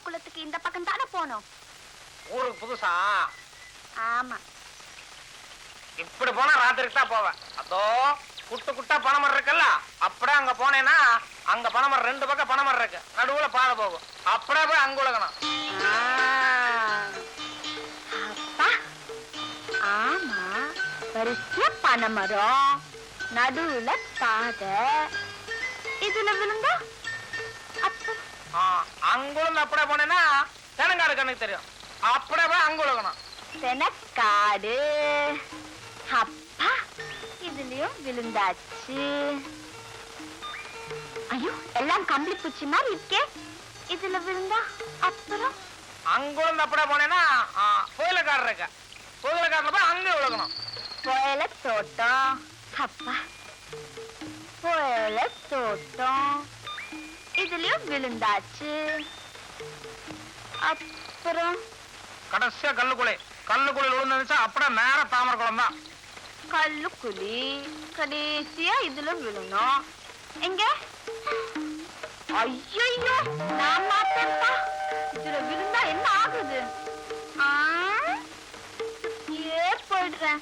குளத்துக்கு இந்த பக்கம் தானே போனோம். ஊருக்கு புதுசா? ஆமா. இப்படி போனா ராத்திரிக்கு தான் போவேன். அதோ குட்டு குட்டா பனைமரம் இருக்குல்ல, அப்படியே அங்க போனேன்னா அங்க பனைமரம் 2 பக்கம் பனைமரம் இருக்கு, நடுவுல பாதை போகும். அப்படியே போய் அங்க உலகணும். அப்பா ஆமா, வரிசையா பனைமரம், நடுவுல பாதை, இதுல விழுந்தா அங்குள்ள அப்படியே போனேன்னா தெனங்காடு கண்ணுக்கு தெரியும். அப்படியே போய் அங்க உலகணும். தெனக்காடு. அப்பா இதுலயும் விழுந்தாச்சு. ஐயோ, எல்லாம் கம்பளி பூச்சி மாதிரி இருக்கே. இதுல விழுந்தா அப்புறம் அங்குள்ள அப்படியே போனேன்னா புயலக்காடு இருக்க, புயலக்காடுல போய் அங்கே உலகணும். புயல தோட்டம். அப்பா புயல தோட்டம், இதுலயும் விழுந்தாச்சு. அப்புறம் கடைசியா கல்லுக்குழி, கல்லுக்குழி விழுந்துச்சா அப்படியே நேர தாமரை குளம் தான். கல்லுக்குழி கடைசியா இதுல விழணும். எங்க? ஐயோ, நான் மாட்டேன்ப்பா. இதுல விழுந்தா என்ன ஆகுது? போயிடுறேன்.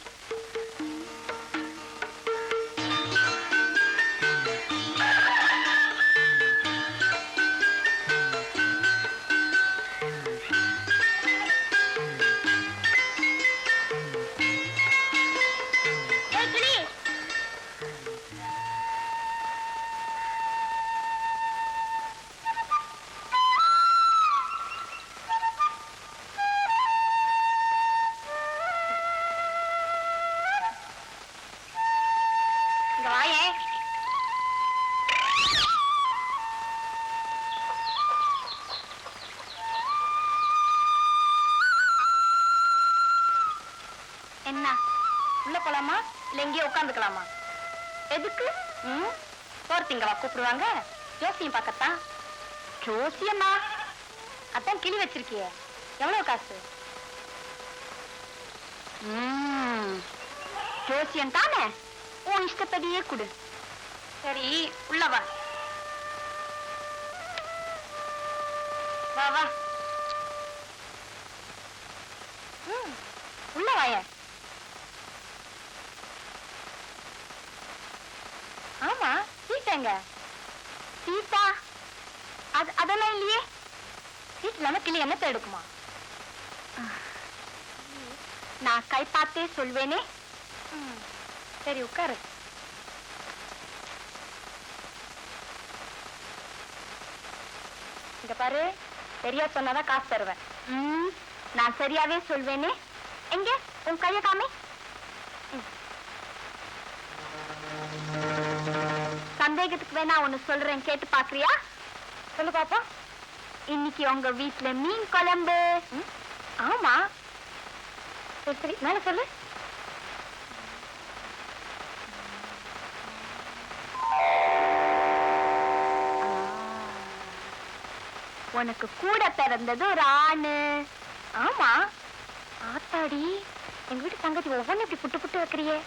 என்ன உள்ள போலாமா இல்ல எங்கேயே உட்காந்துக்கலாமா? எதுக்கு? போறீங்களா? கூப்பிடுவாங்க. ஜோசியம் பார்க்கத்தான். ஜோசியம்மா? அதான் கிளி வச்சிருக்கிய. எவ்வளவு காசு? ஜோசியம் தானே, உன் இஷ்டப்படியே கொடு. சரி உள்ள வா. வா வா, உள்ள வாய. ஆமா, சீட்டாங்க. சீட்டா? அதெல்லாம் இல்லையே. சீட் இல்லாம கிளி என்னத்தை எடுக்குமா? நான் கை பார்த்தே சொல்வேனே. சரி உட்காரு. இங்க பாரு, சரியா சொன்னாதான் காசு தருவேன். நான் சரியாவே சொல்வேனே. எங்க உன் கைய காமி. சந்தேகத்துக்கு வேணா ஒண்ணு சொல்றேன், கேட்டு பாக்குறியா? சொல்லு பாப்பா. இன்னைக்கு உங்க வீட்டுல மீன் குழம்பு. ஆமா, சரி சரி, மேல சொல்லு. உனக்கு கூட பிறந்தது ஒரு ஆணு. ஆமா. ஆத்தாடி, எங்க வீட்டு தங்கச்சி ஒவ்வொன்னு இப்படி புட்டு புட்டு வைக்கிறியே.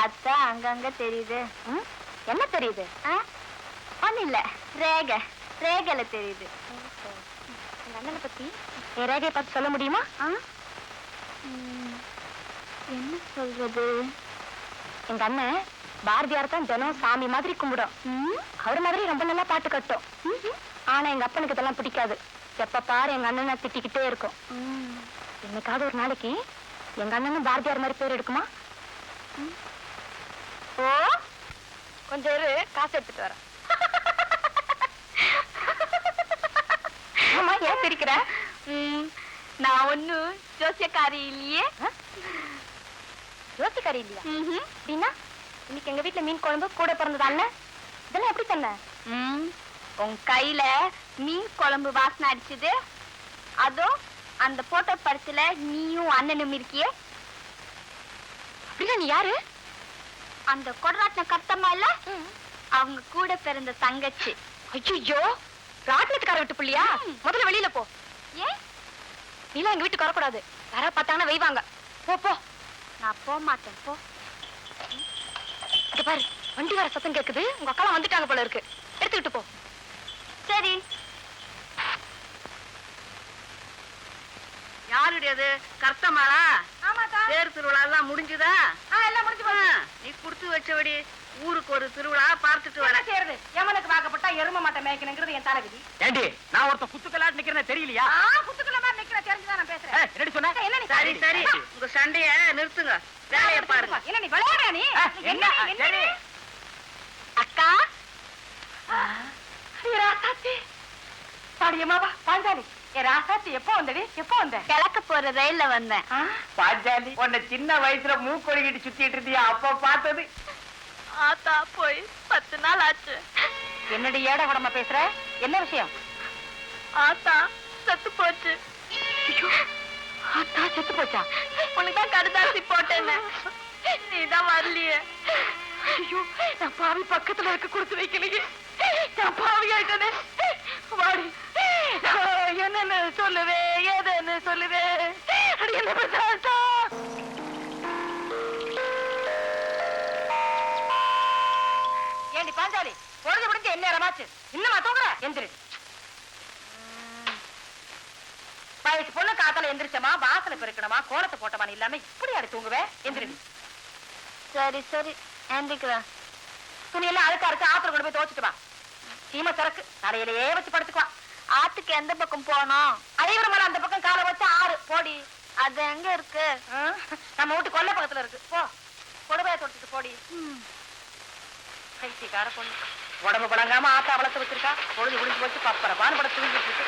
அதான் அங்கங்க தெரியுது. என்ன தெரியுது? ஒண்ணு இல்ல, ரேகை, ரேகைல தெரியுது. எங்க அண்ணனை பத்தி என் ரேகையை பார்த்து சொல்ல முடியுமா? என்ன சொல்றது? எங்க அண்ணன் பாரதியார் தான் தினம் சாமி மாதிரி கும்பிடும். அவர் மாதிரி ரொம்ப நல்லா பாட்டு கட்டும். ஆனா எங்க அப்பனுக்கு இதெல்லாம் பிடிக்காது. எப்ப பாரு எங்க அண்ணனை திட்டிக்கிட்டே இருக்கும். என்னைக்காவது ஒரு நாளைக்கு எங்க அண்ணனும் பாரதியார் மாதிரி பேர் எடுக்குமா? ஓ, கொஞ்சம் இரு, காசு எடுத்துட்டு வரேன். ஆமா, ஏன் சிரிக்கிற? நான் ஒண்ணு ஜோசியக்காரி இல்லையே. ஜோசியக்காரி இல்லையா? அப்படின்னா இன்னைக்கு எங்க வீட்டுல மீன் குழம்பு கூட பிறந்தது அண்ணன். இதெல்லாம் எப்படி சொன்ன? உன் கையில மீன் குழம்பு வாசனை அடிச்சது. அதோ அந்த போட்டோ படத்துல நீயும் அண்ணனும் இருக்கியே. அப்படின்னா நீ யாரு? அந்த கொடராட்டின கத்தம்மா இல்ல, அவங்க கூட பிறந்த தங்கச்சி. ஐயோ, ராட்டினத்துக்கார விட்டு புள்ளியா? முதல்ல வெளியில போ. ஏன்? நீலாம் எங்க வீட்டுக்கு வரக்கூடாது. யாராவது பார்த்தாங்கன்னா வைவாங்க. போ போ. நான் போக மாட்டேன், போ. பாரு, வண்டி வர சத்தம் கேக்குது. உங்க அக்காலாம் வந்துட்டாங்க போல இருக்கு. எடுத்துக்கிட்டு போ. சரி. என்னடி அது கர்த்தமாளா? ஆமாக்கா. தேர் திருவிழா எல்லாம் முடிஞ்சுதா? எல்லாம் முடிஞ்சு போச்சு. நீ குடுத்து வச்சபடி ஊருக்கு ஒரு திருவிழா பார்த்துட்டு என்ன வர. செய்யறது? எமனுக்கு வாக்கப்பட்டா எரும மாட்டை மேய்க்கணுங்கிறது என் தலைவிதி. ஏண்டி நான் ஒருத்தன் குத்துக்கலாட்டு நிக்கிறேன் தெரியலையா? குத்துக்குள்ள மாதிரி நிக்கிற தெரிஞ்சுதான் நான் பேசுறேன். என்னடி சொன்ன? என்ன நீ சரி சரி உங்க சண்டைய நிறுத்துங்க, வேலையை பாருங்க. என்ன நீ விளையாடுற நீ? என்ன சரி அக்கா ராசாத்தி பாடியம்மாவா பாஞ்சாலி. ராசாத்தி எப்போ வந்தடி? எப்போ வந்த? கிழக்க போற ரயில்ல வந்தேன். பாஞ்சாலி உன்னை சின்ன வயசுல மூக்கொழுகிட்டு சுத்திட்டு இருந்தியா அப்ப பார்த்தது. ஆத்தா போய் 10 நாள் ஆச்சு. என்னடி ஏட கூடமா பேசுற? என்ன விஷயம்? ஆத்தா செத்து போச்சு. ஆத்தா செத்து போச்சா? உனக்கு தான் கடுதாசி போட்டேன்னு நீதான் வரலையே. ஐயோ நான் பாவி பக்கத்துல இருக்க கொடுத்து வைக்கலையே. நான் பாவி ஆயிட்டனே. வாடி என்னன்னு சொல்லுவே ஏதன்னு சொல்லுவே. அடி என்ன பேசாட்டா? ஏண்டி பாஞ்சாலி பொழுது முடிஞ்சு என்ன நேரமாச்சு? இன்னுமா தூங்குற? எந்திரி. வயசு பொண்ணு காத்தால எந்திரிச்சமா வாசல பெருக்கணுமா கோலத்தை போட்டமா இல்லாம இப்படி அடி தூங்குவேன். எந்திரி. சரி சரி எந்திரிக்கிறேன். துணியெல்லாம் அழுக்கா இருக்கு, ஆத்துல கொண்டு போய் துவச்சிட்டு வா. சீம சரக்கு தலையிலேயே வச்சு படுத்துக்குவா. ஆத்துக்கு எந்த பக்கம் போனோம்? அழிவர மலை அந்த பக்கம் காலை வச்சு ஆறு போடி. அது எங்க இருக்கு? நம்ம வீட்டு கொல்லை பக்கத்துல இருக்கு. போ கொடுமையை தொடுத்துட்டு போடி. கைசிக்கார பொண்ணு உடம்பு பழங்காம ஆத்தா வளர்த்து வச்சிருக்கா. பொழுது குடிஞ்சு போச்சு பப்பர பான்பட தூங்கிட்டு இருக்கு.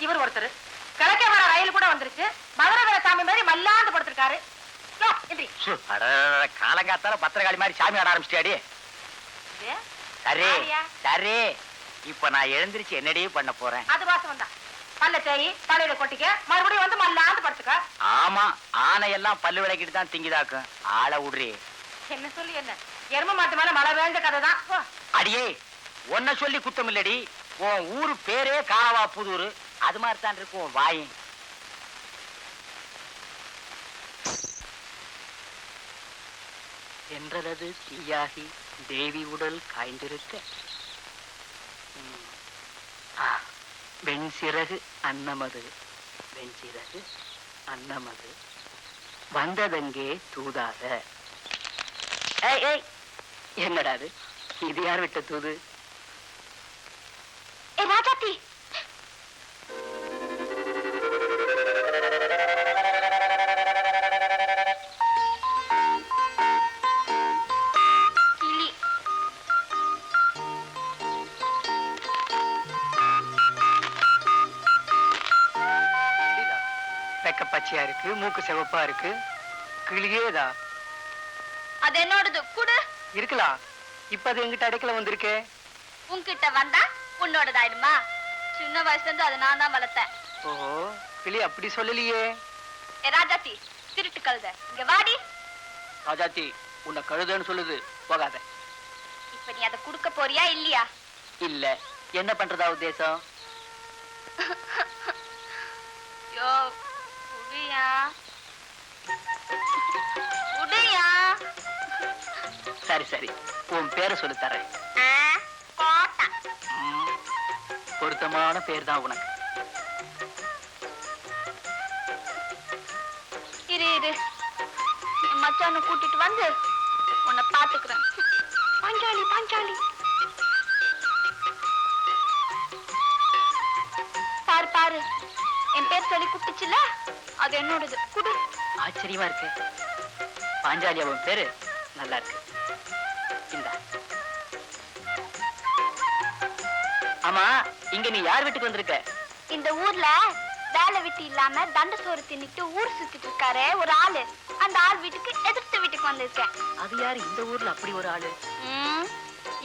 இவர் ஒருத்தர் கிழக்கே வர ரயில் கூட வந்துருச்சு. மதுரை சாமி மாதிரி மல்லாந்து படுத்திருக்காரு. காலங்காத்தால பத்திரகாளி மாதிரி சாமி ஆட ஆரம்பிச்சிட்டாடி. சரி சரி இப்ப நான் எழுந்திருச்சு என்னடி பண்ண போறேன்? அது வாசம் தான் பல்ல தேய் தலையில கொட்டிக்க மறுபடியும் வந்து மல்லாந்து படுத்துக்க. ஆமா ஆனையெல்லாம் பல்லு விளக்கிட்டு தான் திங்கிதாக்கும். ஆளை விடுறி. என்ன சொல்லி என்ன எரும மாட்டு மேல மழை வேண்ட கதை தான். அடியே உன்ன சொல்லி குத்தம் இல்லடி. உன் ஊரு பேரே காரவா புதூர். அது மாதிரி தான் இருக்கும் உன் வாய். என்றது தீயாகி தேவி உடல் காய்ந்திருக்க வெண்சிறகு அன்னமது வெண்சிறகு அன்னமது வந்ததங்கே தூதாக. ஏய் ஏய் என்னடா அது? இது யார் விட்ட தூது? ராஜாத்தி பச்சையா இருக்கு, மூக்கு சிவப்பா இருக்கு, கிளியேதா. அது என்னோடது குடு. இருக்கலாம். இப்ப அது எங்கிட்ட அடைக்கல வந்திருக்கே. உன்கிட்ட வந்தா உன்னோடதாயிடுமா? சின்ன வயசுல இருந்து அதை நான் தான் வளர்த்தேன். ஓஹோ கிளி அப்படி சொல்லலையே. ராஜாத்தி திருட்டு கழுத இங்க வாடி. ராஜாத்தி உன்னை கழுதன்னு சொல்லுது, போகாத. இப்ப நீ அதை குடுக்க போறியா இல்லையா? இல்ல. என்ன பண்றதா உத்தேசம்? யோ உடையா உடையா. சரி சரி உன் பேரை சொல்லி தரேன். கோட்டா. பொருத்தமான பேர் தான் உனக்கு. இரு இரு என் மச்சான கூட்டிட்டு வந்து உன்னை பாத்துக்கிறேன். பாஞ்சாலி பாஞ்சாலி பாரு பாரு என் பேர் சொல்லி குட்டுச்சுல, அது என்னோடது. குடு. ஆச்சரியமா இருக்கு. பாஞ்சாலி அவன் பேரு நல்லா இருக்கு. இந்தா. ஆமா இங்க நீ யார் வீட்டுக்கு வந்திருக்க? இந்த ஊர்ல வேலை விட்டு இல்லாம தண்ட சோறு தின்னுட்டு ஊர் சுத்திட்டு இருக்காரு ஒரு ஆளு. அந்த ஆள் வீட்டுக்கு எதிர்த்து வீட்டுக்கு வந்திருக்கேன். அது யாரு இந்த ஊர்ல அப்படி ஒரு ஆளு?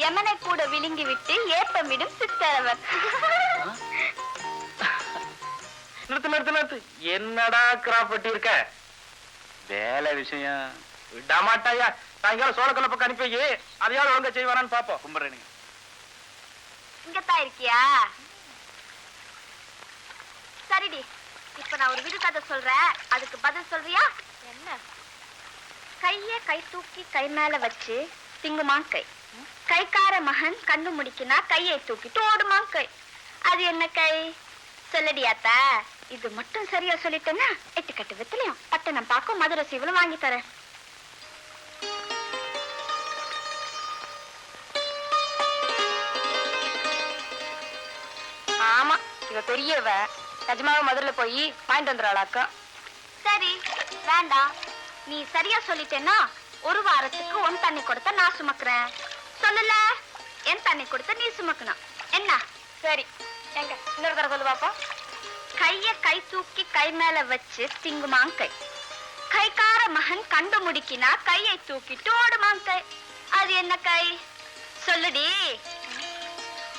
யமனை கூட விழுங்கி விட்டு ஏப்பமிடும் சித்தரவர். நிறுத்து நிறுத்து நிறுத்து. என்னடா கிராப்பட்டி இருக்க? வேலை விஷயம் விடாமாட்டாயா. சாயங்காலம் சோழக்கல்ல பக்கம் அனுப்பி அதையாவது ஒழுங்கா செய்வானான்னு பாப்போம். கும்பிடுறேன். இங்கத்தான் இருக்கியா? சரிடி, இப்ப நான் ஒரு விடுகதை சொல்றேன், அதுக்கு பதில் சொல்றியா? என்ன? கைய கை தூக்கி கை மேல வச்சு திங்குமா கை. கைக்கார மகன் கண்ணு முடிக்கினா கையை தூக்கிட்டு ஓடுமா கை. அது என்ன கை சொல்லடியாத்தா? இது மட்டும் சரியா சொல்லிட்டேன்னா 8 கட்டு வெத்திலையும் பட்டணம் பாக்கும் மதுரை சீவலும் வாங்கி தரேன். ஆமா, இவ பெரியவ. நிஜமாவ மதுரையில போய் வாங்கிட்டு வந்துடுறாளாக்கா. சரி வேண்டாம், நீ சரியா சொல்லிட்டேன்னா 1 வாரத்துக்கு உன் தண்ணி கொடுத்த நான் சுமக்குறேன். சொல்லல, என் தண்ணி கொடுத்த நீ சுமக்கணும். என்ன? சரி, எங்க இன்னொரு தடவை சொல்லு பாப்பா. கைய கை தூக்கி கை மேல வச்சு திங்குமாங்கை. கைக்கார மகன் கண்டு முடிக்கினா கையை தூக்கிட்டு ஓடுமாங்கை. அது என்ன கை? சொல்லுடி.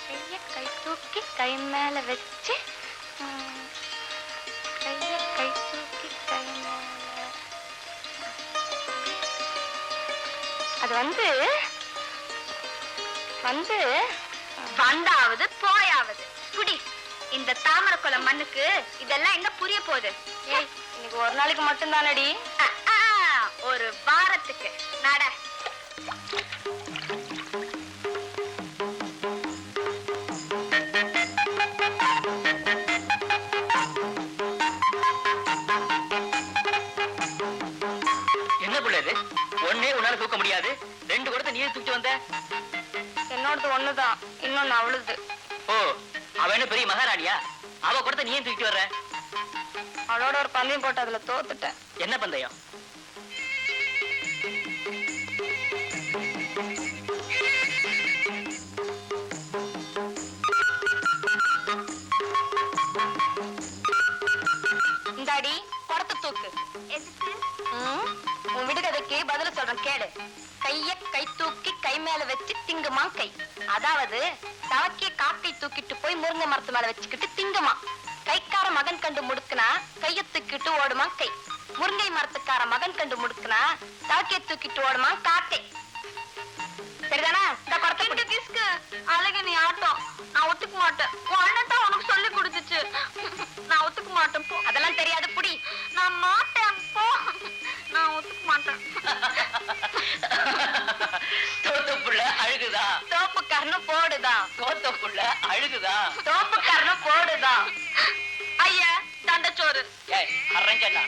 கைய கை தூக்கி கை மேல வச்சு கைய கை தூக்கி கை மேல. அது வந்தாவது போயாவது புடி. இந்த தாமரை குளம் மண்ணுக்கு இதெல்லாம் எங்க புரிய போகுது? ஏய், இன்னைக்கு ஒரு நாளைக்கு மட்டும் தானடி. 1 வாரத்துக்கு நட. என்ன புள்ள இது? ஒன்னே உன்னால தூக்க முடியாது, 2 குடத்தை நீயே தூக்கி வந்த. என்னோடது ஒண்ணுதான், இன்னொன்னு அவளுது. ஓ, அவ என்ன பெரிய மகாராணியா? அவ குடத்தை நீயே தூக்கி வர்ற? அவளோட ஒரு பந்தயம் போட்டு அதுல தோத்துட்டேன். என்ன பந்தயம்? இந்தாடி குடத்தை தூக்கு. எதுக்கு? உன் விடுகதைக்கு பதில சொல்றேன் கேளு. கைய கை தூக்கி கை மேல வச்சு திங்குமா கை. அதாவது தவக்கிய காக்கை தூக்கிட்டு போய் முருங்கை மரத்து மேல வச்சுக்கிட்டு திங்குமா. கைக்கார மகன் கண்டு முடுக்குனா கைய தூக்கிட்டு ஓடுமா கை. முருங்கை மரத்துக்கார மகன் கண்டு முடுக்குனா தவக்கிய தூக்கிட்டு ஓடுமா காக்கை. சரிதானா? இந்த குடத்தை கிஸ்கு அழகு நீ ஆட்டம். நான் ஒத்துக்க மாட்டேன். உன் அண்ணன் தான் உனக்கு சொல்லி கொடுத்துச்சு. நான் ஒத்துக்க மாட்டேன் போ. அதெல்லாம் தெரியாது புடி. நான் மாட்டேன் போ. நான் ஒத்துக்க மாட்டேன். தோத்த புள்ள அழுகுதா? தோப்புக்காரனும் போடுதான். தோத்த புள்ள அழுகுதா? தோப்புக்காரனும் போடுதான். ஐயா தண்டச்சோறு. ஏய், அரஞ்சண்ணா.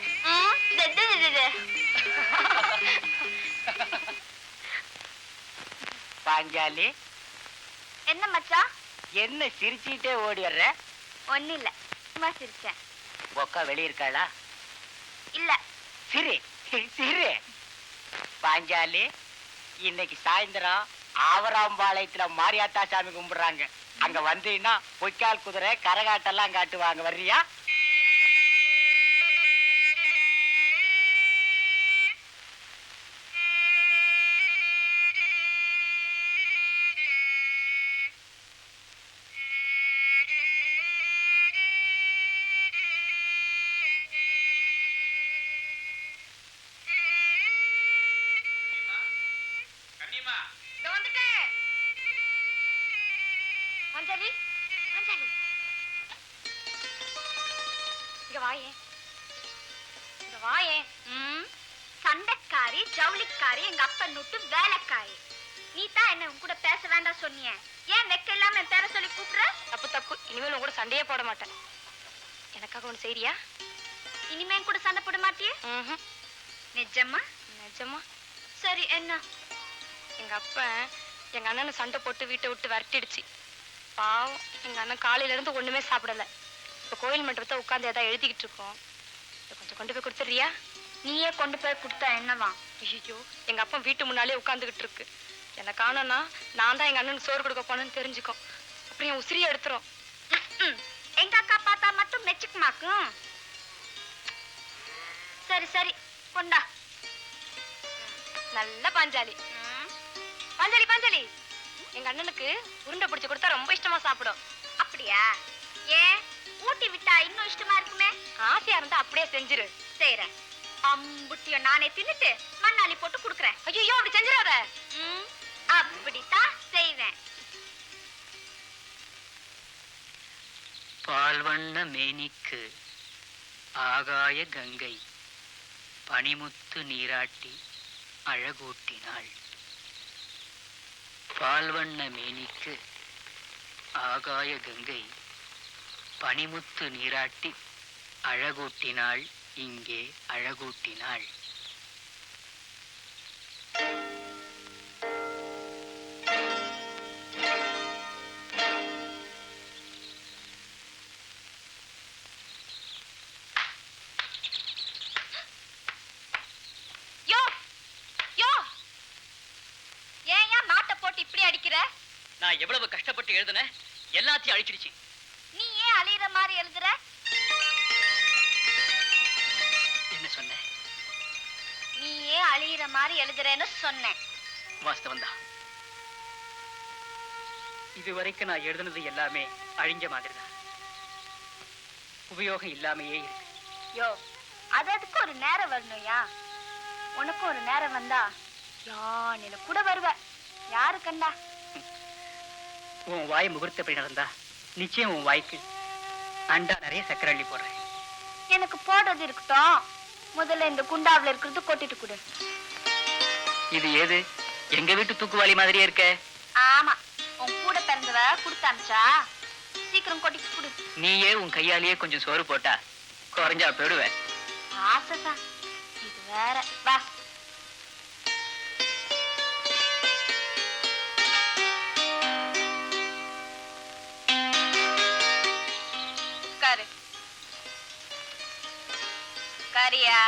பாஞ்சாலி, என்ன மச்சா? என்ன சிரிச்சிட்டே ஓடிடுற? ஒண்ணு இல்ல, சும்மா சிரிச்சேன். பொக்கா வெளிய இருக்காளா? இல்ல. சிரி சிரி. பாஞ்சாலி, இன்னைக்கு சாயந்தரம் ஆவராம்பாளையத்துல மாரியாத்தா சாமி கும்பிடுறாங்க. அங்க வந்தீங்கன்னா பொய்க்கால் குதிரை கரகாட்டெல்லாம் காட்டுவாங்க. வர்றியா? அஞ்சலி, அஞ்சலி, இங்க வாயே, இங்க வாயே. சண்டைக்காரி, ஜவுளிக்காரி, எங்க அப்பன் நுட்டு வேலைக்காரி. நீ தான் என்ன உன் கூட பேச வேண்டாம் சொன்னிய. ஏன் வெக்க இல்லாம என் பேரை சொல்லி கூப்பிடுற? தப்பு தப்பு. இனிமேல் உன் கூட சண்டையே போட மாட்டேன். எனக்காக ஒண்ணு செய்றியா? இனிமே கூட சண்டை போட மாட்டியே? நிஜமா? நிஜமா. சரி, என்ன? எங்க அப்பன் எங்க அண்ணனை சண்டை போட்டு வீட்டை விட்டு விரட்டிடுச்சு. பாவம், எங்க அண்ணன் காலையில இருந்து ஒண்ணுமே சாப்பிடல. இப்ப கோயில் மண்டபத்தை உட்கார்ந்து ஏதாவது எழுதிக்கிட்டு இருக்கோம். கொஞ்சம் கொண்டு போய் கொடுத்துறியா? நீயே கொண்டு போய் கொடுத்தா என்னவா? ஐயோ, எங்க அப்பா வீட்டு முன்னாலே உட்கார்ந்துகிட்டு இருக்கு. என்ன காணோம்னா நான் தான் எங்க அண்ணனுக்கு சோறு கொடுக்க போனேன்னு தெரிஞ்சுக்கும். அப்புறம் என் உசிரியை எடுத்துரும். எங்க அக்கா பார்த்தா மட்டும் மெச்சுக்குமாக்கும். சரி சரி, கொண்டா. நல்ல பாஞ்சாலி. பாஞ்சாலி, பாஞ்சாலி, எங்க அண்ணனுக்கு உருண்டை பிடிச்சு கொடுத்தா ரொம்ப இஷ்டமா சாப்பிடும். அப்படியா? ஏன் ஊட்டி விட்டா இன்னும் இஷ்டமா இருக்குமே. ஆசையா இருந்தா அப்படியே செஞ்சிரு. செய்றேன். அம்புட்டிய நானே தின்னுட்டு மண்ணாலி போட்டு குடுக்குறேன். ஐயோ, அப்படி செஞ்சிடாத. அப்படித்தான் செய்வேன். பால்வண்ண மேனிக்கு ஆகாய கங்கை பனிமுத்து நீராட்டி அழகூட்டினாள். பால்வண்ண மேனிக்கு ஆகாய கங்கை பனிமுத்து நீராட்டி அழகூட்டினாள், இங்கே அழகூட்டினாள். யோ யோ ஏன் மாட்டை போட்டு இப்படி அடிக்கிற? நான் எவ்வளவு கஷ்டப்பட்டு எழுதுன, எல்லாத்தையும் அழிச்சிடுச்சு. நீ ஏன் அழியிற மாதிரி எழுதுற? என்ன சொன்ன? நீ ஏன் அழியிற மாதிரி எழுதுறேன்னு சொன்னேன். வாஸ்தவம் தான். இதுவரைக்கும் நான் எழுதுனது எல்லாமே அழிஞ்ச மாதிரி தான். உபயோகம் இல்லாமையே இருக்கு. யோ அதுக்கு ஒரு நேரம் வரணும்யா. உனக்கு ஒரு நேரம் வந்தா யானையில கூட வருவ. யாரு கண்டா? உன் வாய் முகூர்த்தப்படி நடந்தா நிச்சயம் உன் வாய்க்கு அண்டா நிறைய சக்கரை அள்ளி போடுறேன். எனக்கு போடுறது இருக்கட்டும், முதல்ல இந்த குண்டாவில இருக்கிறது கொட்டிட்டு கொடு. இது ஏது? எங்க வீட்டு தூக்குவாளி மாதிரியே இருக்க. ஆமா, உன் கூட பிறந்தவ கொடுத்தாச்சா, சீக்கிரம் கொட்டிட்டு கொடு. நீயே உன் கையாலேயே கொஞ்சம் சோறு போட்டா குறைஞ்சா போயிடுவேன். ஆசைதான், இது வேற. வா உட்காரு. உட்காரியா?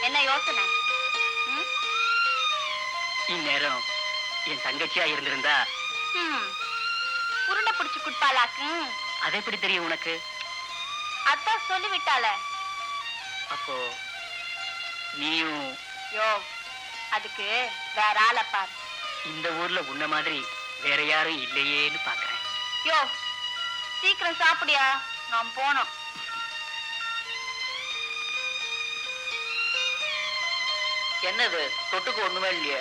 என்ன யோசனை? இந்நேரம் என் தங்கச்சியா இருந்திருந்தா உருண்டை பிடிச்சு குட்பாலாக்கு. அது எப்படி தெரியும் உனக்கு? அதான் சொல்லிவிட்டால. அப்போ நீயும்? யோ அதுக்கு வேற ஆளை பாரு. இந்த ஊர்ல உன்ன மாதிரி வேற யாரும் இல்லையேன்னு பாக்குறேன். யோ சீக்கிரம் சாப்பிடியா, நாம் போனோம். என்னது தொட்டுக்கு ஒண்ணுமே இல்லையே?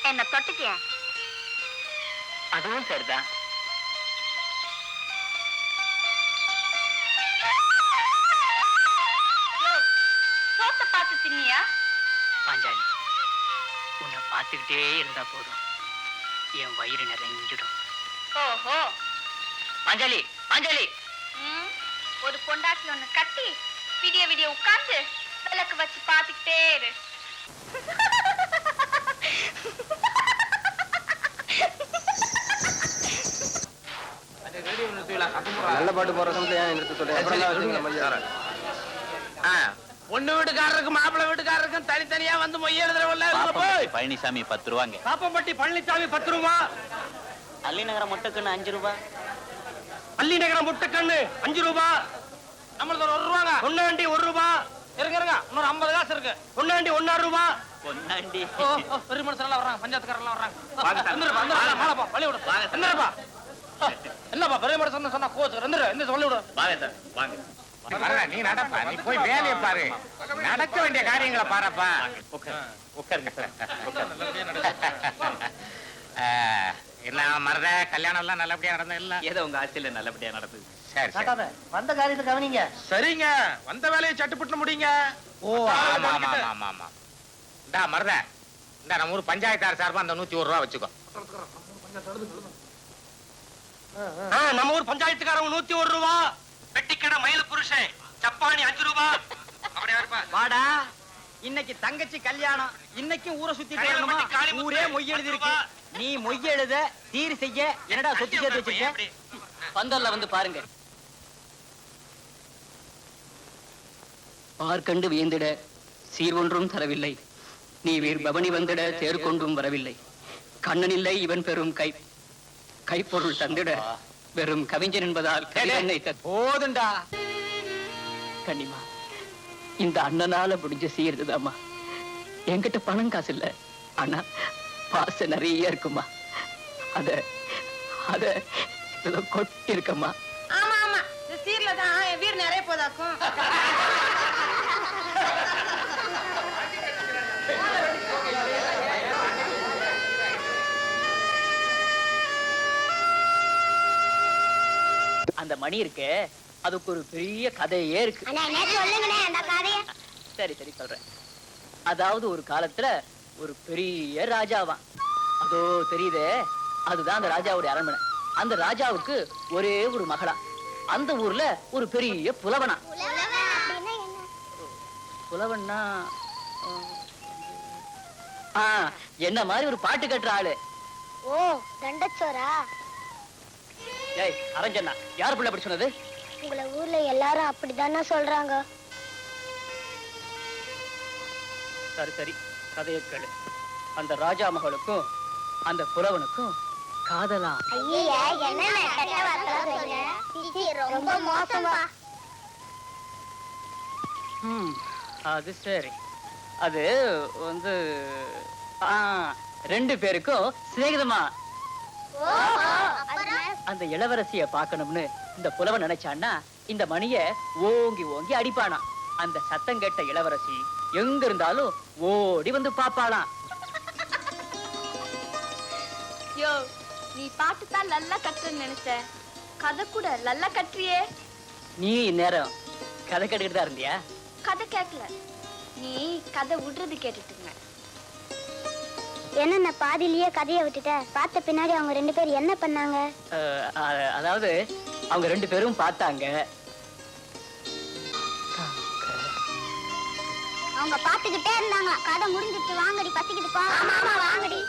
என்ன தொட்டுக்க? அதுவும் சரிதான். சோத்த பார்த்து தின்னியா? பாஞ்சாலி, உன்னை பார்த்துக்கிட்டே இருந்தா போதும், என் வயிறு நிறைஞ்சிடும். ஓஹோ பாஞ்சாலி, பாஞ்சாலி. ஒரு பொண்டாட்டி ஒண்ணு கட்டி விடிய விடிய உட்கார்ந்து விளக்கு வச்சு பாத்துக்கிட்டே இரு. நல்ல பாட்டு போற பொண்ணு வீட்டுக்காரருக்கும் மாப்பிள்ளை வீட்டுக்காரருக்கும் தனித்தனியா வந்து மொய் எழுதுறவல்ல. பழனிசாமி 10 ரூபாங்க. பாப்பம்பட்டி பழனிசாமி 10 ரூபா. அள்ளிநகரம் முட்டைக்கண்ணு 5 ரூபா. அள்ளிநகரம் முட்டைக்கண்ணு 5 ரூபா. நம்மளுக்கு ஒரு 1 ரூபாங்க. பொன்னாண்டி 1 ரூபா. இருங்க இன்னொரு 50 காசு இருக்கு. பொன்னாண்டி 1 ரூபா. பொன்னாண்டி பெரிய மனுஷன் வர்றாங்க, பஞ்சாயத்துக்காரங்க வர்றாங்க. வழி விடு. என்னப்பா பெரிய மனுஷன் சொன்னா கோச்சு ரெண்டு சொல்லி விடு. நீ நடப்பா, நீ போய் வேலையை பாரு, நடக்க வேண்டிய காரியங்களை பாருப்பா. என்ன மருத, கல்யாணம் எல்லாம் நல்லபடியா நடந்தது இல்ல? ஏதோ உங்க ஆட்சியில நல்லபடியா நடந்தது. சரி சரி. வந்த காரியத்தை கவனிங்க. சரிங்க, வந்த வேலையை சட்டுப்பட்டு முடிங்க. ஓ ஆமா ஆமா ஆமா ஆமா. இந்தா மருத, இந்த நம்ம ஊர் பஞ்சாயத்தார் சார்பா அந்த 101 ரூபா வச்சுக்கோ. நம்ம ஊர் பஞ்சாயத்துக்காரங்க 101 ரூபா. வெட்டிக்கடை மயில் புருஷன் சப்பானி 5 ரூபா. அப்படியே இருப்பா. வாடா, இன்னைக்கு தங்கச்சி கல்யாணம். இன்னைக்கும் ஊரை சுத்தி ஊரே மொய் எழுதி இருக்கு. நீ மொய் எழுத தீர் செய்ய என்னடா சொத்து சேர்த்து வச்சிருக்க? பந்தல்ல வந்து பாருங்க. பார்க்கண்டு வியந்திட சீர் ஒன்றும் தரவில்லை, நீ வீர் பவனி வந்திட தேர்கொண்டும் வரவில்லை. கண்ணனில்லை இவன் பெரும் கைப்பொருள் தந்திட வெறும் கவிஞன் என்பதால் போதுண்டா. கண்ணிமா, இந்த அண்ணனால முடிஞ்ச செய்யறதுதாம்மா. என்கிட்ட பணம் காசு இல்ல, ஆனா பாசம் நிறைய இருக்குமா. அத அத இதோ கொட்டி இருக்கம்மா. ஆமா ஆமா, இந்த சீர்ல தான் என் வீடு நிறைய போதாக்கும். அந்த மணி இருக்கு, அதுக்கு ஒரு பெரிய கதையே இருக்கு. சரி சரி சொல்றேன். அதாவது ஒரு காலத்துல ஒரு பெரிய ராஜாவான். அதோ தெரியுதே, அதுதான் அந்த ராஜாவுடைய அரண்மனை. அந்த ராஜாவுக்கு ஒரே ஒரு மகளா. அந்த ஊர்ல ஒரு பெரிய புலவனா. புலவன்னா என்ன மாதிரி ஒரு பாட்டு கட்டுற ஆளு. ஓ, தண்டச்சோரா? ஏய் அரஞ்சண்ணா, யார் பிள்ளை அப்படி சொன்னது? உங்களை ஊர்ல எல்லாரும் அப்படிதானே சொல்றாங்க. சரி சரி, கதையை கேளு. அந்த ராஜா மகளுக்கும் அந்த புலவனுக்கும் காதலா. ரொம்ப மோசமா. அது சரி. அது வந்து ரெண்டு பேருக்கும் சிநேகிதமா. அந்த இளவரசிய பார்க்கணும்னு இந்த புலவன் நினைச்சான்னா இந்த மணிய ஓங்கி ஓங்கி அடிப்பானா. அந்த சத்தம் கேட்ட இளவரசி எங்க இருந்தாலும் ஓடி வந்து பாப்பாளாம். யோ, நீ பாட்டு தான் நல்லா கட்டுறன்னு நினைச்ச, கதை கூட நல்லா கட்டுறியே. நீ இந்நேரம் கதை கேட்டுக்கிட்டு தான் இருந்தியா? கதை கேட்கல, நீ கதை விடுறது கேட்டுட்டு இருந்த. என்ன பாதியிலேயே கதையை விட்டுட்ட? பார்த்த பின்னாடி அவங்க ரெண்டு பேரும் என்ன பண்ணாங்க? அதாவது அவங்க ரெண்டு பேரும் பார்த்தாங்க. அவங்க பாத்துக்கிட்டே இருந்தாங்க. கதை முடிஞ்சிட்டு வாங்கடி, பசிக்குது போ. ஆமா ஆமா, வாங்கடி.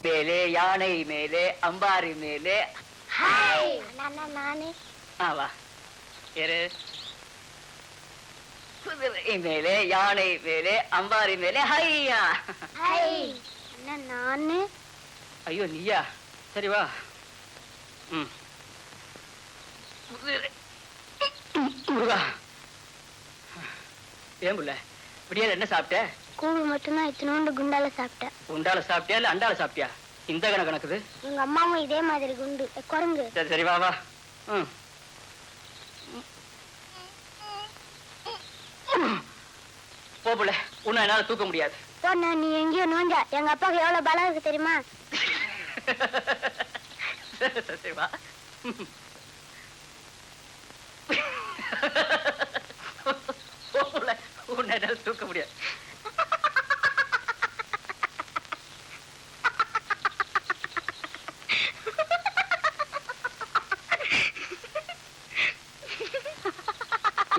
மேலே யானை மேலே அம்பாரி மேலே. நானே வா ஏறு. குதிரை மேலே யானை மேலே அம்பாரி மேலே ஹையா. நானு. ஐயோ நீயா? சரி வா. முருகா, ஏன் புள்ள விடியால என்ன சாப்பிட்ட? கூழ் மட்டும்தான் இத்தனோண்டு குண்டால சாப்பிட்டேன். உண்டால சாப்பிட்டியா இல்ல அண்டால சாப்பிட்டியா? இந்த கணக்குது. எங்க அம்மாவும் இதே மாதிரி குண்டு குரங்கு. சரி சரி வா வா. போ புள்ள, உன்னை என்னால தூக்க முடியாது. போன நீ எங்கேயோ நோஞ்சா. எங்க அப்பாவுக்கு எவ்வளவு பலம் இருக்கு தெரியுமா? சரி வா. போ புள்ள, உன்னை என்னால தூக்க முடியாது.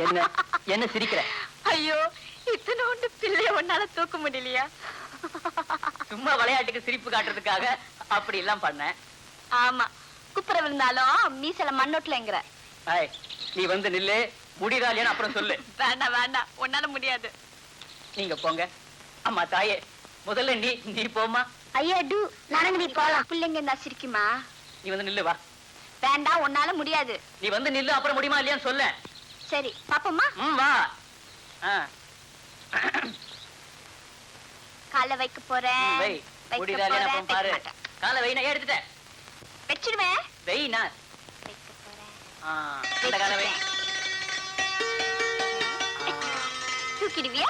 என்ன என்ன சிரிக்கிற? ஐயோ, இத்தனோண்டு பிள்ளைய ஒன்னால தூக்க முடியலையா? சும்மா விளையாட்டுக்கு சிரிப்பு காட்டுறதுக்காக அப்படி எல்லாம் பண்ண. ஆமா, குப்புற விழுந்தாலும் மீசல மண்ணோட்டலங்கிற. நீ வந்து நில்லு, முடியறாளேன்னு அப்புறம் சொல்லு. வேண்டாம் வேண்டாம், உன்னால முடியாது. நீங்க போங்க. அம்மா தாயே, முதல்ல நீ போமா. ஐயா டு நடந்து போலாம். பிள்ளைங்க என்ன சிரிக்குமா? நீ வந்து நில்லு வா. வேண்டாம், உன்னால முடியாது. நீ வந்து நில்லு, அப்புறம் முடியுமா இல்லையான்னு சொல்ல. சரி பாப்போமா? வா. காலை வைக்க போறேன். வை. முடியறாளேன்னு அப்புறம் பாரு. காலை வை, நான் எடுத்துட்டேன். வச்சிடுவேன். வை, நான் வைக்க போறேன். இந்த காலை வை. தூக்கிடுவியா?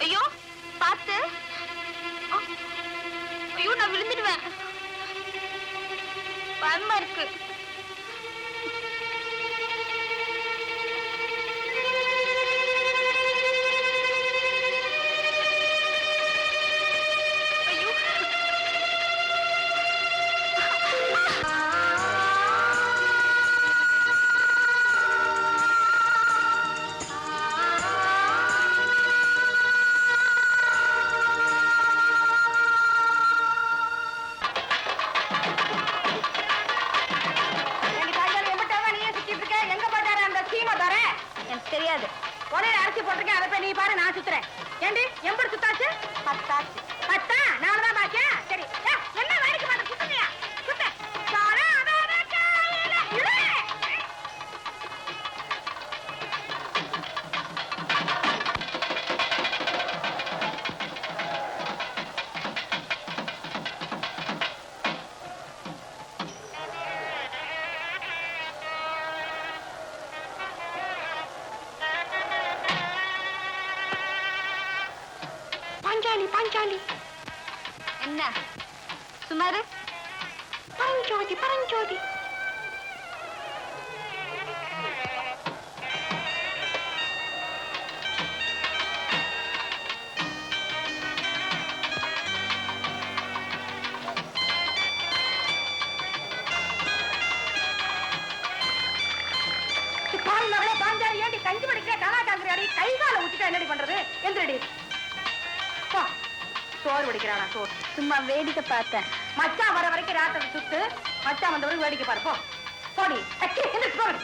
ஐயோ பாத்து. ஐயோ, நான் விழுந்துடுவேன். பயமா இருக்கு. ஐயோ. தெரியாது. ஒரே அரிசி போட்டிருக்கேன், அதை போய் நீ பாரு, நான் சுத்துறேன். ஏண்டி எம்படி சுத்தாச்சு? 10 ஆச்சு. 10? 4 தான் பாக்கியா? சரி. என்ன வேடிக்கை பார்த்து சுத்துறியா? சுத்து. பாஞ்சாலி என்ன சுமாரு? பரஞ்சோதி பாஞ்சாலி ஏண்டி கஞ்சி படிக்கிற கலாட்டாங்கிறாடி? கை காலை விட்டுட்டா என்னடி பண்றது? எந்திரடி. சோறு வடிக்கிறானா? சோறு சும்மா வேடிக்கை பார்த்தேன். மச்சான் வர வரைக்கும் ராத்திரி சுத்து, மச்சான் வந்த வரைக்கும் வேடிக்கை பாரு. போடி போடி.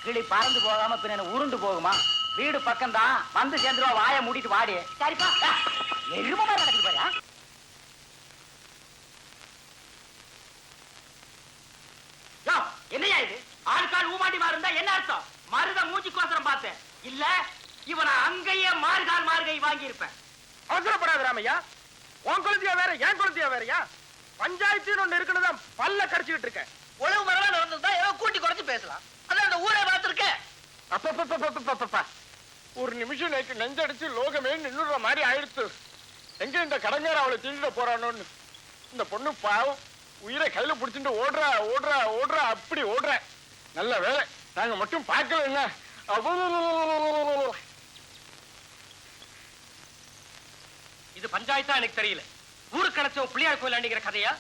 கிளி பறந்து போகாம பின்ன உருண்டு போகுமா? வீடு பக்கம் தான், வந்து சேர்ந்துருவா. வாயை மூடிட்டு வாடி. சரிப்பா, எருமை மாதிரி நடக்குது பாரு. என்னையா இது? ஆட்கால் ஊமாண்டி மாறு இருந்தா என்ன அர்த்தம்? மருத மூஞ்சிக்கோசரம் பார்த்தேன் இல்ல, இவனை அங்கேயே மாறுகால் மாறுகை வாங்கி இருப்பேன். அவசரப்படாத ராமையா. உன் குழந்தையா வேற, என் குழந்தையா வேறயா? பஞ்சாயத்து ஒண்ணு இருக்குன்னு பல்ல கடிச்சுக்கிட்டு இருக்கேன். உழவு மரம் நடந்ததா ஏதோ கூட்டி குறைச்சு பேசலாம். அதான் அந்த ஊரை பார்த்திருக்க. அப்பப்பா ஒரு நிமிஷம் நேற்று நெஞ்சடிச்சு லோகமே நின்னுற மாதிரி ஆயிடுத்து. எங்க இந்த கடங்கார அவளை தீண்டிட போறானோன்னு. இந்த பொண்ணு பாவம் உயிரை கையில புடிச்சுட்டு ஓடுறா ஓடுறா ஓடுறா அப்படி ஓடுற. நல்ல வேலை நாங்க மட்டும் பார்க்கல. என்ன இது பஞ்சாயத்தா எனக்கு தெரியல. ஊருக்கு கிடைச்ச பிள்ளையார் கோயில் அண்டிக்கிற கதையா?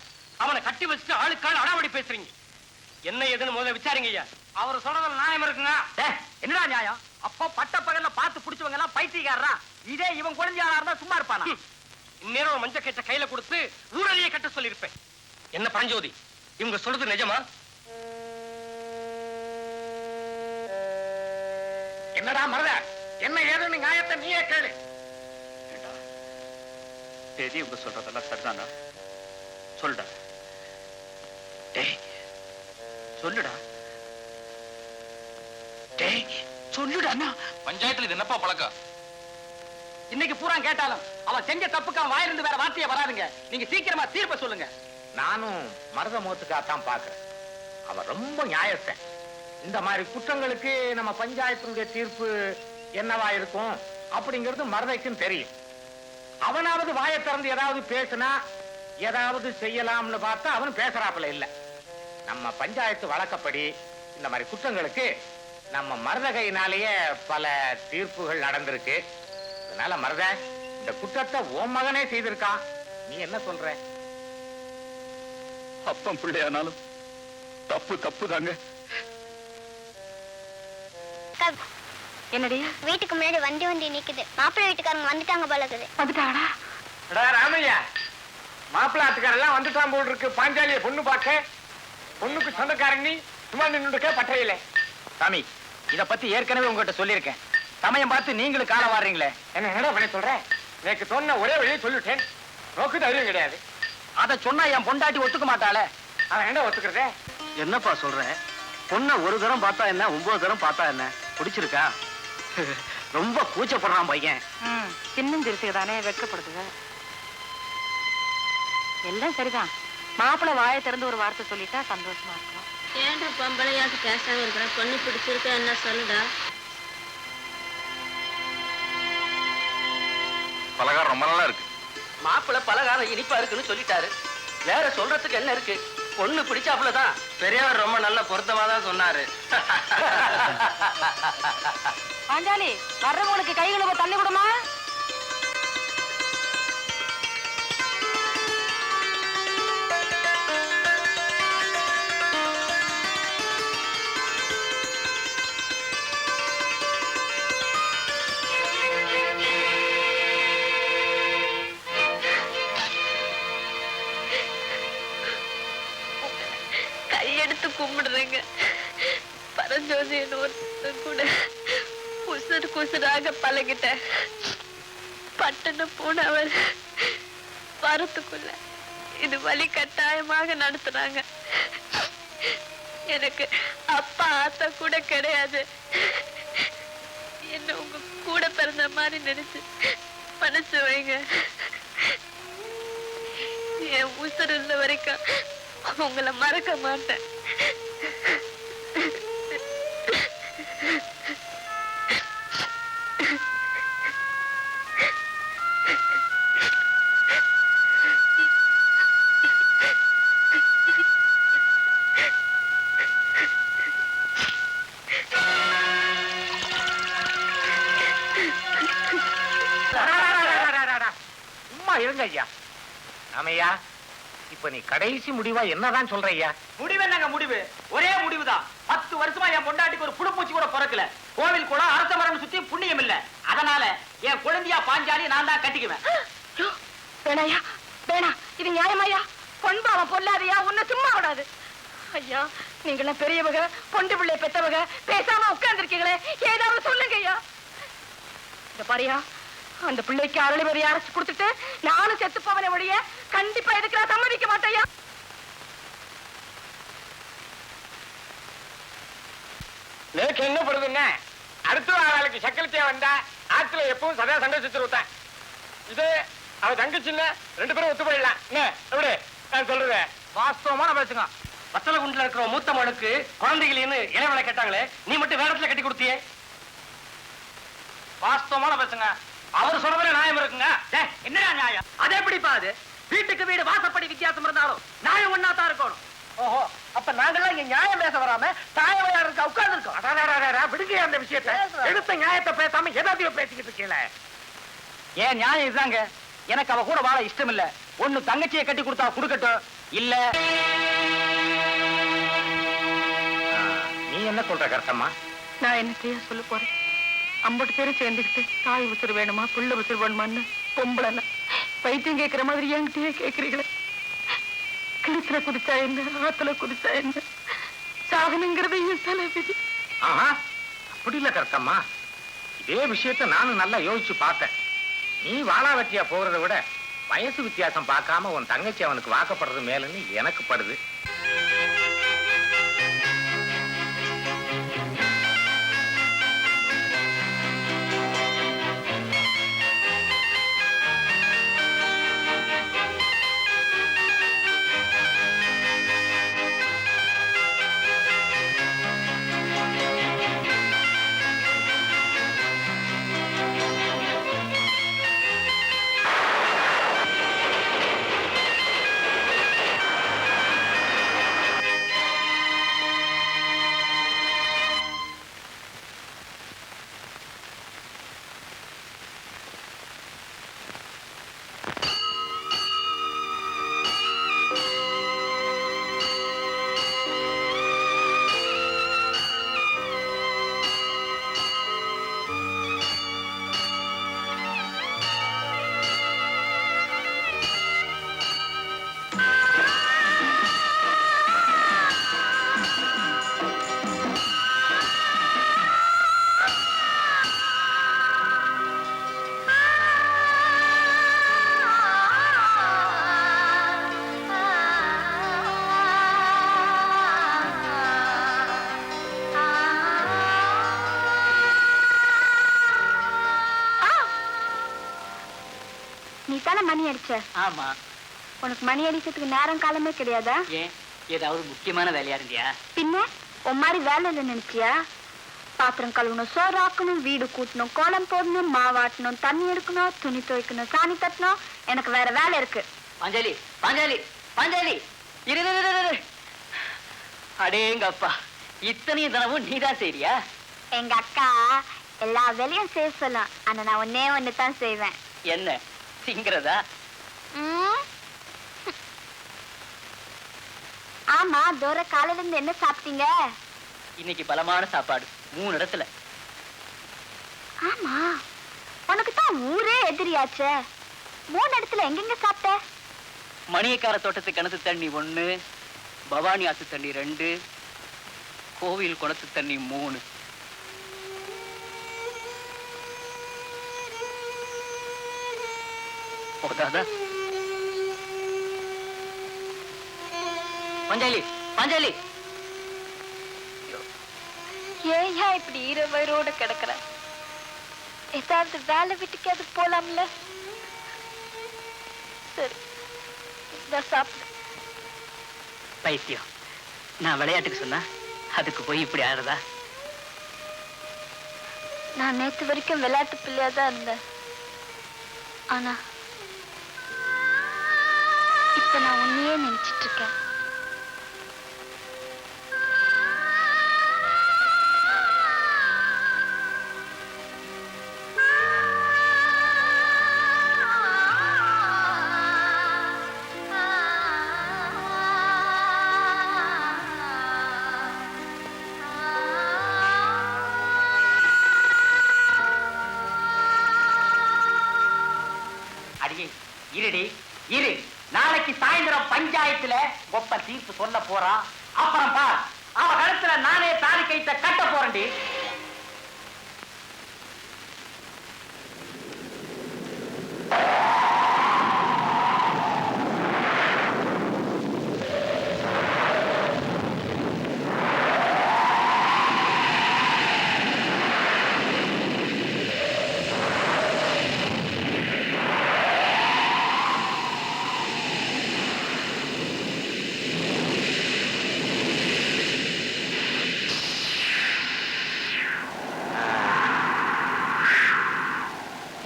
அவனை கட்டி வச்சுட்டு ஆளுக்காள் அடாவடி பேசுறீங்க. என்ன ஏதுன்னு முதல்ல விசாரிங்க ஐயா. அவர் சொல்றதுல நியாயம் இருக்குங்க. என்னடா நியாயம்? அப்போ பட்ட பகல்ல பார்த்து புடிச்சவங்க எல்லாம் பைத்தியக்காரரா? இதே இவன் குழந்தையாரா இருந்தா சும்மா இருப்பானா? இந்நேரம் மஞ்ச கட்ட கையில கொடுத்து ஊரலியை கட்ட சொல்லியிருப்பேன். என்ன பரஞ்சோதி, இவங்க சொல்றது நிஜமா? என்னடா மருத, என்ன ஏதுன்னு நியாயத்தை நீயே கேளு. பெரியவங்க சொல்றதெல்லாம் சரிதானா? சொல்லுடா. டேய் சொல்லுடா. டேய் சொல்லுடா. பஞ்சாயத்துல இது என்னப்பா பழக்கம்? இன்னைக்கு பூரா கேட்டாலும் அவன் செஞ்ச தப்புக்கு அவன் வாயிலிருந்து வேற வார்த்தையே வராதுங்க. நீங்க சீக்கிரமா தீர்ப்பை சொல்லுங்க. நானும் மருத முகத்துக்காகத்தான் பாக்குறேன். அவன் ரொம்ப நியாயஸ்தன். இந்த மாதிரி குற்றங்களுக்கு நம்ம பஞ்சாயத்தினுடைய தீர்ப்பு என்னவா இருக்கும் அப்படிங்கிறது மருதைக்கும் தெரியும். அவனாவது வாயை திறந்து ஏதாவது பேசினா ஏதாவது செய்யலாம்னு பார்த்தா அவன் பேசுறாப்புல இல்ல. நம்ம பஞ்சாயத்து வழக்கப்படி இந்த மாதிரி குற்றங்களுக்கு நம்ம மருதகையினாலேயே பல தீர்ப்புகள் நடந்திருக்கு. அதனால மருத, இந்த குற்றத்தை உன் மகனே செய்திருக்கான். நீ என்ன சொல்ற? அப்பம் பிள்ளையானாலும் தப்பு தப்பு தாங்க. என்னடி வீட்டுக்கு முன்னாடி வண்டி நிக்குது. மாப்பிள்ளை வீட்டுக்காரங்க வந்துட்டாங்க பழகுது. வந்துட்டாடா? ராமையா, மாப்பிள்ளை ஆத்துக்காரெல்லாம் வந்துட்டான் போல் இருக்கு. பாஞ்சாலிய பொண்ணு பார்க்க. பொண்ணுக்கு சொந்தக்காரங்க நீ சும்மா நின்றுக்க பட்டையில. சாமி, இத பத்தி ஏற்கனவே உங்ககிட்ட சொல்லியிருக்கேன். சமயம் பார்த்து நீங்களும் கால வாடுறீங்களே. என்ன பண்ண சொல்ற? எனக்கு சொன்ன ஒரே வழியை சொல்லிட்டேன். நோக்கு தைரியம் கிடையாது. அத சொன்னா என் பொண்டாட்டி ஒத்துக்க மாட்டாளே. அவன் என்ன ஒத்துக்கிறதே? என்னப்பா சொல்ற? பொண்ண ஒரு தரம் பார்த்தா என்ன, 9 தரம் பார்த்தா என்ன? பிடிச்சிருக்கா? ரொம்ப கூச்சப்படுறான் பையன். சின்னஞ்சிருசுக்கு தானே வெட்கப்படுதுங்க. எல்லாம் சரிதான். மாப்பிள்ளை வாயை திறந்து ஒரு வார்த்தை சொல்லிட்டா சந்தோஷமா இருக்கும். ஏன்டா பொம்பளையாக்கு பேசாம இருக்கிற? பொண்ணு பிடிச்சிருக்க என்ன சொல்லுடா. பலகாரம் ரொம்ப நல்லா இருக்கு. மாப்பிள்ளை பலகாரம் இனிப்பா இருக்குன்னு சொல்லிட்டாரு. வேற சொல்றதுக்கு என்ன இருக்கு? பொண்ணு பிடிச்சாப்புலதான். பெரியவர் ரொம்ப நல்ல பொருத்தமா தான் சொன்னாரு. பாஞ்சாலி, வர்றவங்களுக்கு கை கழுவ தண்ணி கொடுமா? கையெடுத்து கும்பிடுறேங்க. பரஞ்சோதி கூட குசுறு குசுறாக பழகிட்ட. பட்டண போனவர் வரத்துக்குள்ள இது வழி கட்டாயமாக நடத்துறாங்க. எனக்கு அப்பா ஆத்தா கூட கிடையாது. என்ன உங்க கூட பிறந்த மாதிரி நினைச்சு மனசு வைங்க. என் உசுறு இருந்த வரைக்கும் உங்களை மறக்க மாட்டேன். சும்மா இருங்க ஐயா. ராமையா, இப்ப நீ கடைசி முடிவா என்னதான் சொல்ற ஐயா? முடிவு என்னங்க முடிவு? ஒரே முடிவுதான். 10 வருஷமா என் பொண்டாட்டிக்கு ஒரு புழுப்பூச்சி கூட பிறக்கல. கோவில் கூட அரச மரம் சுத்தி புண்ணியம் இல்ல. அதனால என் குழந்தையா பாஞ்சாலி நான் தான் கட்டிக்குவேன். வேணாயா, வேணா. இது நியாயமாயா? பொன்பாவம் பொல்லாதையா? உன்னை சும்மா விடாது. ஐயா, நீங்களாம் பெரியவங்க, பொண்டு பிள்ளை பெத்தவங்க, பேசாம உட்கார்ந்துருக்கீங்களே, ஏதாவது சொல்லுங்க ஐயா. இந்த பாரியா, அந்த பிள்ளைக்கு அருளி வரி அரைச்சு கொடுத்துட்டு நானும் செத்து போவனை ஒழிய கண்டிப்பா இதுக்கு நான் சம்மதிக்க மாட்டேயா. நேக்கு என்ன படுதுன்னா, அடுத்த ஆளுக்கு சக்கரத்தையா வந்தா ஆத்துல எப்பவும் சதா சண்டை சுத்துருத்தான். இது அவ தங்கச்சில்ல, 2 பேரும் ஒத்து போயிடலாம். என்ன எப்படி நான் சொல்றேன்? வாஸ்தவமான பேசுங்க. வத்தல குண்டுல இருக்கிற மூத்த மனுக்கு குழந்தைகளேன்னு இளைவனை கேட்டாங்களே, நீ மட்டும் வேடத்துல கட்டி கொடுத்தியே. வாஸ்தவமான பேசுங்க. அவர் சொல்றதுல நியாயம் இருக்குங்க. என்னடா நியாயம்? அது எப்படிப்பா அது? வீட்டுக்கு வீடு வாசப்படி வித்தியாசம் இருந்தாலும் நியாயம் ஒன்னா தான் இருக்கணும். ஓஹோ, அப்ப நாங்கெல்லாம் இங்க நியாயம் பேச வராம தாய விளையாடுறதுக்கு உட்கார்ந்து இருக்கோம். விடுங்க அந்த விஷயத்தை. எடுத்த நியாயத்தை பேசாம எதாத்தையும் பேசிக்கிட்டு இருக்கீங்களே. ஏன் நியாயம் இதுதாங்க. எனக்கு அவ கூட வாழ இஷ்டம் இல்ல. ஒண்ணு தங்கச்சியை கட்டி கொடுத்தா கொடுக்கட்டும், இல்ல. நீ என்ன சொல்ற கருத்தம்மா? நான் என்னத்தையா சொல்ல போறேன்? 50 பேரும் சேர்ந்துக்கிட்டு தாய் உசுறு வேணுமா புள்ள உசுறு வேணுமான்னு பொம்பளை பைத்தியம் கேட்கிற மாதிரி என்கிட்டயே கேட்கறீங்களே. கிணத்துல குதிச்சா என்ன, ஆத்துல குதிச்சா என்ன, சாகனுங்கிறது என் தலைவிதி. ஆஹா, அப்படி இல்ல கருத்தம்மா. இதே விஷயத்தை நானும் நல்லா யோசிச்சு பார்த்தேன். நீ வாழாவட்டியா போறதை விட வயசு வித்தியாசம் பார்க்காம உன் தங்கச்சி அவனுக்கு வாக்கப்படுறது மேலுன்னு எனக்கு படுது. மணி அடிச்ச? ஆமா. உனக்கு மணி அடிக்கிறதுக்கு நேரம் காலமே கிடையாதா? ஏன், ஏதாவது முக்கியமான வேலையா இருந்தியா? பின்ன உன் மாதிரி வேலை இல்லை நினைச்சியா? பாத்திரம் கழுவணும், சோறு ஆக்கணும், வீடு கூட்டணும், கோலம் போடணும், மாவாட்டணும், தண்ணி எடுக்கணும், துணி துவைக்கணும், சாணி தட்டணும். எனக்கு வேற வேலை இருக்கு. பாஞ்சாலி, பாஞ்சாலி, பாஞ்சாலி, இரு. அடேங்கப்பா, இத்தனையும் தினமும் நீதான் செய்றியா? எங்க அக்கா எல்லா வேலையும் செய்ய சொல்லலாம். ஆனா நான் ஒன்னே ஒண்ணுதான் செய்வேன். என்ன திங்கிறதா? ஆமா, தூர காலையில இருந்து என்ன சாப்பிட்டீங்க? இன்னைக்கு பலமான சாப்பாடு 3 இடத்துல. ஆமா, உனக்கு தான் ஊரே எதிரியாச்சே. 3 இடத்துல எங்கெங்க சாப்பிட்ட? மணியக்கார தோட்டத்து கிணத்து தண்ணி 1, பவானி ஆத்து தண்ணி 2, கோவில் குளத்து தண்ணி 3. போதாதா? பஞ்சாலி, பஞ்சாலி, ஏயா இப்படி ஈரவயிரோட கிடக்குற? ஏதாவது வேலை வீட்டுக்கு அது போலாம்ல? சரி, சாப்பிடு. பைத்தியம், நான் விளையாட்டுக்கு சொன்னா அதுக்கு போய் இப்படி ஆடுறதா? நான் நேத்து வரைக்கும் விளையாட்டு பிள்ளையாதான் இருந்தேன். ஆனா இப்ப நான் உன்னையே நினைச்சிட்டு இருக்கேன். இருடி இரு, நாளைக்கு சாயந்தரம் பஞ்சாயத்துல ஒப்ப தீர்ப்பு சொல்ல போறான். அப்புறம் பார், அவ கழுத்துல நானே தாலி கயித்தை கட்ட போறேன்டி.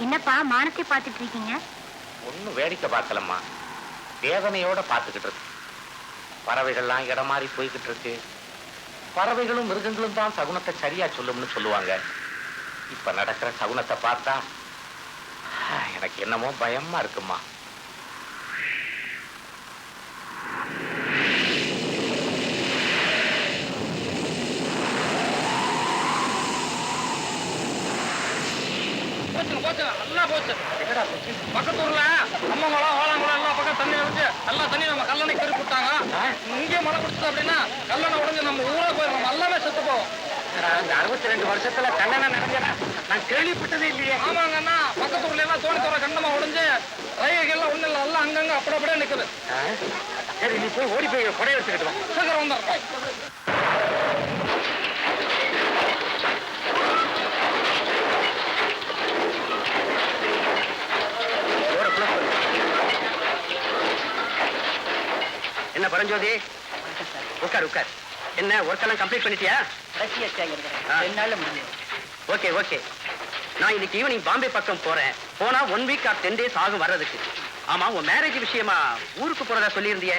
என்னப்பா மானத்தை பார்த்துட்டு இருக்கீங்க? ஒன்னும் வேடிக்கை பார்க்கலம்மா. வேதனையோட பார்த்துக்கிட்டு இருக்கு. பறவைகள்லாம் இடம் மாறி போய்கிட்டு இருக்கு. பறவைகளும் மிருகங்களும் தான் சகுனத்தை சரியா சொல்லும்னு சொல்லுவாங்க. இப்ப நடக்கிற சகுனத்தை பார்த்தா எனக்கு என்னமோ பயமா இருக்குமா. போச்சு நல்லா போச்சு. பக்கத்து ஊர்ல அம்மங்குளம் ஓலாங்குளம் எல்லா பக்கம் தண்ணி வச்சு எல்லா தண்ணி நம்ம கல்லணை கருப்பு விட்டாங்க. இங்கே மழை பிடிச்சது அப்படின்னா கல்லணை உடஞ்சு நம்ம ஊரே போய் நம்ம எல்லாமே செத்து போவோம். இந்த 62 வருஷத்துல கல்லணை நிறைஞ்சனா நான் கேள்விப்பட்டதே இல்லையே. ஆமாங்கண்ணா, பக்கத்து ஊர்ல எல்லாம் தோணி தோற கண்டமா உடஞ்சு ரயில்கள்லாம் ஒண்ணு இல்லை, எல்லாம் அங்கங்க அப்படியே நிக்குது. சரி, நீ போய் ஓடி போய் கொடை எடுத்துக்கிட்டு வா. சீக்கிரம் வந்துடுறோம். என்ன பரஞ்சோதி, உட்கார் உட்கார். என்ன ஒர்க் எல்லாம் கம்ப்ளீட் பண்ணிட்டியா? ரெண்டு நாள்ல முடியும். Okay okay. நான் இன்னைக்கு ஈவினிங் பாம்பே பக்கம் போறேன். போனா 1 வீக் ஆர் 10 days ஆகும் வர்றதுக்கு. ஆமா, உன் மேரேஜ் விஷயமா ஊருக்கு போறதா சொல்லியிருந்தியே.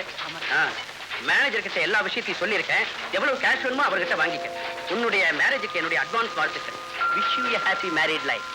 மேனேஜர் கிட்ட எல்லா விஷயத்தையும் சொல்லியிருக்கேன். எவ்வளவு கேஷ் வேணுமோ அவர்கிட்ட வாங்கிக்க. உன்னுடைய மேரேஜுக்கு என்னுடைய அட்வான்ஸ் வாழ்த்துக்கள். Wish you a happy married life.